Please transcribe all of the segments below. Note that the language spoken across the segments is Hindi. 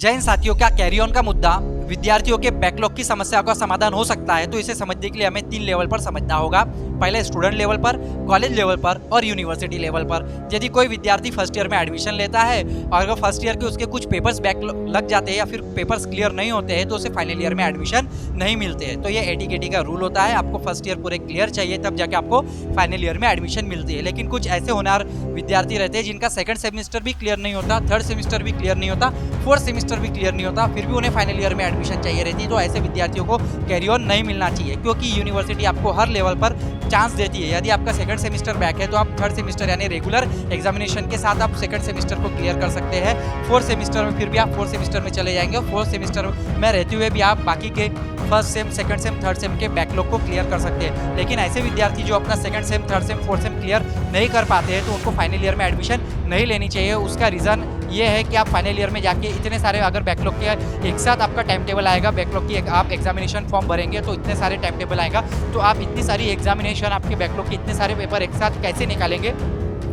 जय हिंद साथियों, क्या कैरी ऑन का मुद्दा विद्यार्थियों के बैकलॉग की समस्या का समाधान हो सकता है? तो इसे समझने के लिए हमें 3 लेवल पर समझना होगा। पहले स्टूडेंट लेवल पर, कॉलेज लेवल पर और यूनिवर्सिटी लेवल पर। यदि कोई विद्यार्थी फर्स्ट ईयर में एडमिशन लेता है और अगर फर्स्ट ईयर के उसके कुछ पेपर्स बैक लग जाते हैं या फिर पेपर्स क्लियर नहीं होते हैं तो उसे फाइनल ईयर में एडमिशन नहीं मिलते हैं। तो ये एटीकेटी का रूल होता है, आपको फर्स्ट ईयर पूरे क्लियर चाहिए तब जाके आपको फाइनल ईयर में एडमिशन मिलती है। लेकिन कुछ ऐसे होनहार विद्यार्थी रहते हैं जिनका सेकंड सेमेस्टर भी क्लियर नहीं होता, थर्ड सेमेस्टर भी क्लियर नहीं होता, फोर्थ सेमेस्टर भी क्लियर नहीं होता, फिर भी उन्हें फाइनल ईयर में एडमिशन चाहिए रहती है। तो ऐसे विद्यार्थियों को कैरी ऑन नहीं मिलना चाहिए, क्योंकि यूनिवर्सिटी आपको हर लेवल पर चांस देती है। यदि आपका सेकंड सेमेस्टर बैक है तो आप थर्ड सेमेस्टर यानी रेगुलर एग्जामिनेशन के साथ आप सेकंड सेमेस्टर को क्लियर कर सकते हैं। फोर्थ सेमेस्टर में फिर भी आप फोर्थ सेमेस्टर में चले जाएंगे और फोर्थ सेमेस्टर में रहते हुए भी आप बाकी के first sem, second same, third same के बैकलॉग को क्लियर कर सकते हैं। लेकिन ऐसे विद्यार्थी जो अपना second same, third same, fourth same clear नहीं कर पाते हैं तो उनको फाइनल ईयर में एडमिशन नहीं लेनी चाहिए। उसका रीज़न ये है कि आप फाइनल ईयर में जाके इतने सारे अगर बैकलॉग के एक साथ आपका टाइम टेबल आएगा, बैकलॉग की आप एग्जामिनेशन फॉर्म भरेंगे तो इतने सारे टाइम टेबल आएगा, तो आप इतनी सारी एग्जामिनेशन, आपके बैकलॉग के इतने सारे पेपर एक साथ कैसे निकालेंगे?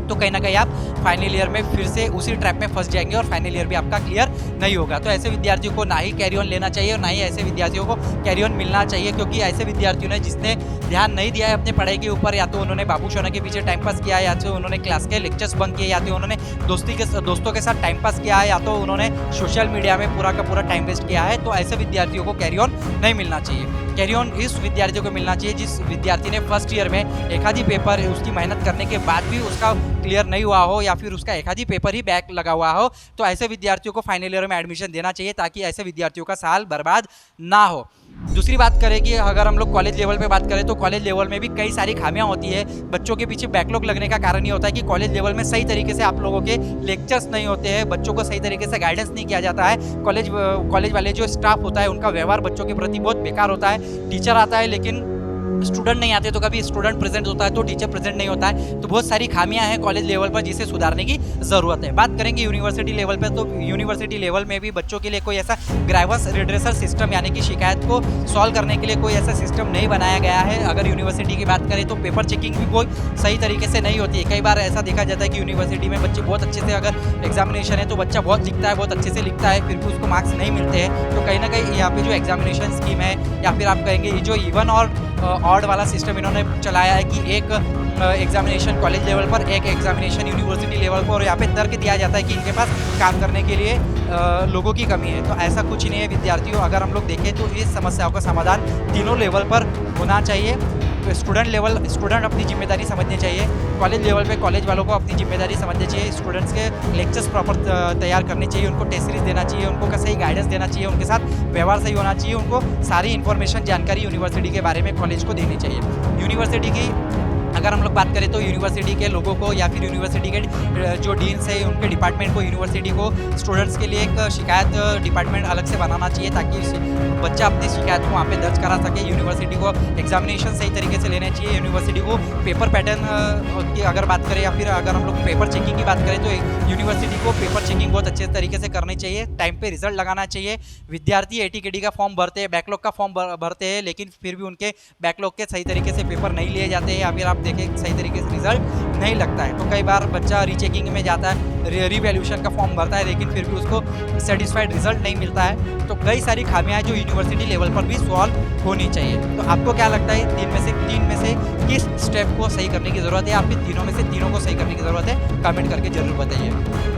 तो कहीं ना कहीं आप फाइनल ईयर में फिर से उसी ट्रैप में फंस जाएंगे और फाइनल ईयर भी आपका क्लियर नहीं होगा। तो ऐसे विद्यार्थियों को ना ही कैरी ऑन लेना चाहिए और ना ही ऐसे विद्यार्थियों को कैरी ऑन मिलना चाहिए, क्योंकि ऐसे विद्यार्थियों ने जिसने ध्यान नहीं दिया है अपने पढ़ाई के ऊपर, या तो उन्होंने बाबू सोना के पीछे टाइम पास किया है, या तो उन्होंने क्लास के लेक्चर्स बंक किए, या तो उन्होंने दोस्तों के साथ टाइम पास किया है, या तो उन्होंने सोशल मीडिया में पूरा का पूरा टाइम वेस्ट किया है, तो ऐसे विद्यार्थियों को कैरी ऑन नहीं मिलना चाहिए। कैरी ऑन इस विद्यार्थियों को मिलना चाहिए जिस विद्यार्थी ने फर्स्ट ईयर में एक आधी पेपर उसकी मेहनत करने के बाद भी उसका क्लियर नहीं हुआ हो या फिर उसका एक आधी पेपर ही बैक लगा हुआ हो, तो ऐसे विद्यार्थियों को फाइनल ईयर में एडमिशन देना चाहिए ताकि ऐसे विद्यार्थियों का साल बर्बाद ना हो। दूसरी बात करें कि अगर हम लोग कॉलेज लेवल पे बात करें तो कॉलेज लेवल में भी कई सारी खामियां होती है। बच्चों के पीछे बैकलॉग लगने का कारण ये होता है कि कॉलेज लेवल में सही तरीके से आप लोगों के लेक्चर्स नहीं होते हैं, बच्चों को सही तरीके से गाइडेंस नहीं किया जाता है। कॉलेज वाले जो स्टाफ होता है उनका व्यवहार बच्चों के प्रति बहुत बेकार होता है। टीचर आता है लेकिन स्टूडेंट नहीं आते, तो कभी स्टूडेंट प्रेजेंट होता है तो टीचर प्रेजेंट नहीं होता है। तो बहुत सारी खामियां हैं कॉलेज लेवल पर जिसे सुधारने की ज़रूरत है। बात करेंगे यूनिवर्सिटी लेवल पर, तो यूनिवर्सिटी लेवल में भी बच्चों के लिए कोई ऐसा ग्राइवेंस रिड्रेसल सिस्टम यानी कि शिकायत को सॉल्व करने के लिए कोई ऐसा सिस्टम नहीं बनाया गया है। अगर यूनिवर्सिटी की बात करें तो पेपर चेकिंग भी कोई सही तरीके से नहीं होती है। कई बार ऐसा देखा जाता है कि यूनिवर्सिटी में बच्चे बहुत अच्छे से, अगर एग्जामिनेशन है तो बच्चा बहुत लिखता है, बहुत अच्छे से लिखता है, फिर भी उसको मार्क्स नहीं मिलते हैं। तो कहीं ना कहीं यहाँ पे जो एग्जामिनेशन स्कीम है, या फिर आप कहेंगे ये जो इवन और ऑड वाला सिस्टम इन्होंने चलाया है कि एक एग्जामिनेशन कॉलेज लेवल पर, एक एग्जामिनेशन यूनिवर्सिटी लेवल पर, और यहाँ पे तर्क दिया जाता है कि इनके पास काम करने के लिए लोगों की कमी है। तो ऐसा कुछ नहीं है विद्यार्थियों। अगर हम लोग देखें तो इस समस्याओं का समाधान तीनों लेवल पर होना चाहिए। स्टूडेंट अपनी जिम्मेदारी समझनी चाहिए, कॉलेज लेवल पे कॉलेज वालों को अपनी जिम्मेदारी समझनी चाहिए, स्टूडेंट्स के लेक्चर्स प्रॉपर तैयार करने चाहिए, उनको टेस्ट सीरीज देना चाहिए, उनको सही गाइडेंस देना चाहिए, उनके साथ व्यवहार सही होना चाहिए, उनको सारी इन्फॉर्मेशन, जानकारी यूनिवर्सिटी के बारे में कॉलेज को देनी चाहिए। यूनिवर्सिटी की अगर हम लोग बात करें तो यूनिवर्सिटी के लोगों को या फिर यूनिवर्सिटी के जो डीन्स है उनके डिपार्टमेंट को, यूनिवर्सिटी को स्टूडेंट्स के लिए एक शिकायत डिपार्टमेंट अलग से बनाना चाहिए ताकि बच्चा अपनी शिकायत को वहाँ पे दर्ज करा सके। यूनिवर्सिटी को एग्जामिनेशन सही तरीके से लेने चाहिए। यूनिवर्सिटी को पेपर पैटर्न की अगर बात करें या फिर अगर हम लोग पेपर चेकिंग की बात करें तो यूनिवर्सिटी को पेपर चेकिंग बहुत अच्छे तरीके से करनी चाहिए, टाइम पे रिजल्ट लगाना चाहिए। विद्यार्थी एटीकेटी का फॉर्म भरते हैं, बैकलॉग का फॉर्म भरते हैं, लेकिन फिर भी उनके बैकलॉग के सही तरीके से पेपर नहीं लिए जाते हैं या फिर आप देखें सही तरीके से रिजल्ट नहीं लगता है। तो कई बार बच्चा रीचेकिंग में जाता है, रीवैल्यूएशन का फॉर्म भरता है, लेकिन फिर भी उसको सेटिस्फाइड रिजल्ट नहीं मिलता है। तो कई सारी खामियां जो यूनिवर्सिटी लेवल पर भी सॉल्व होनी चाहिए। तो आपको क्या लगता है तीन में से किस स्टेप को सही करने की ज़रूरत है, या फिर तीनों में से तीनों को सही करने की ज़रूरत है? कमेंट करके जरूर बताइए।